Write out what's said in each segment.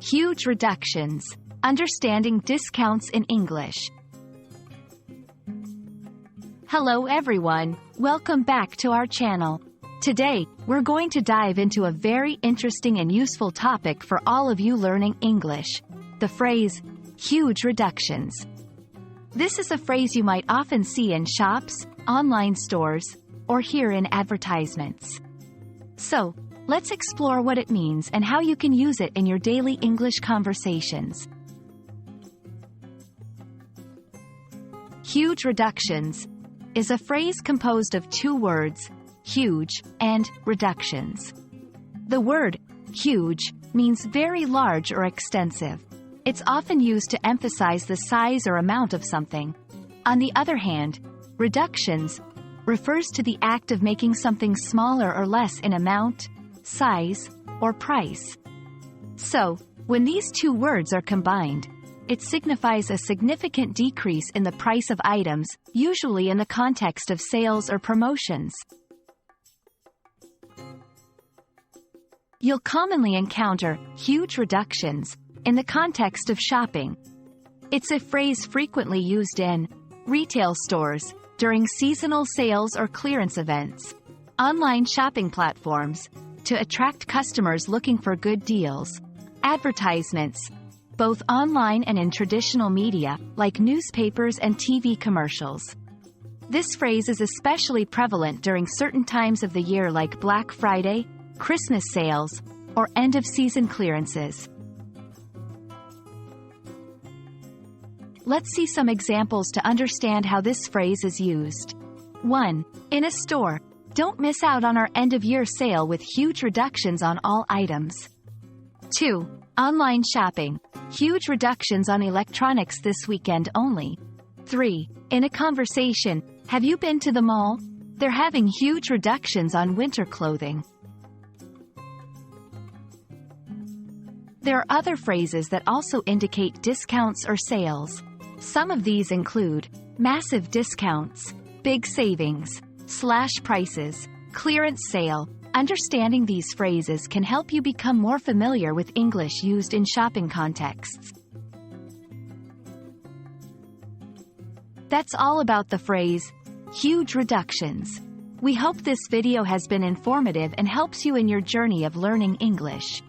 Huge reductions. Understanding discounts in English. Hello everyone, welcome back to our channel. Today, we're going to dive into a very interesting and useful topic for all of you learning English. The phrase, huge reductions. This is a phrase you might often see in shops, online stores, or hear in advertisements. So, let's explore what it means and how you can use it in your daily English conversations. Huge reductions is a phrase composed of two words, huge and reductions. The word huge means very large or extensive. It's often used to emphasize the size or amount of something. On the other hand, reductions refers to the act of making something smaller or less in amount, size, or price. So, when these two words are combined, it signifies a significant decrease in the price of items, usually in the context of sales or promotions. You'll commonly encounter huge reductions in the context of shopping. It's a phrase frequently used in retail stores, during seasonal sales or clearance events, online shopping platforms, to attract customers looking for good deals, advertisements, both online and in traditional media, like newspapers and TV commercials. This phrase is especially prevalent during certain times of the year like Black Friday, Christmas sales, or end-of-season clearances. Let's see some examples to understand how this phrase is used. 1. In a store. Don't miss out on our end-of-year sale with huge reductions on all items. 2. Online shopping. Huge reductions on electronics this weekend only. 3. In a conversation. Have you been to the mall? They're having huge reductions on winter clothing. There are other phrases that also indicate discounts or sales. Some of these include massive discounts, big savings, slash prices, clearance sale. Understanding these phrases can help you become more familiar with English used in shopping contexts. That's all about the phrase, huge reductions. We hope this video has been informative and helps you in your journey of learning English.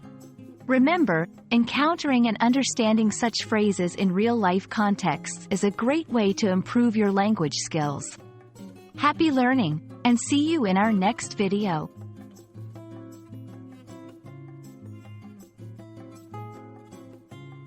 Remember, encountering and understanding such phrases in real-life contexts is a great way to improve your language skills. Happy learning, and see you in our next video.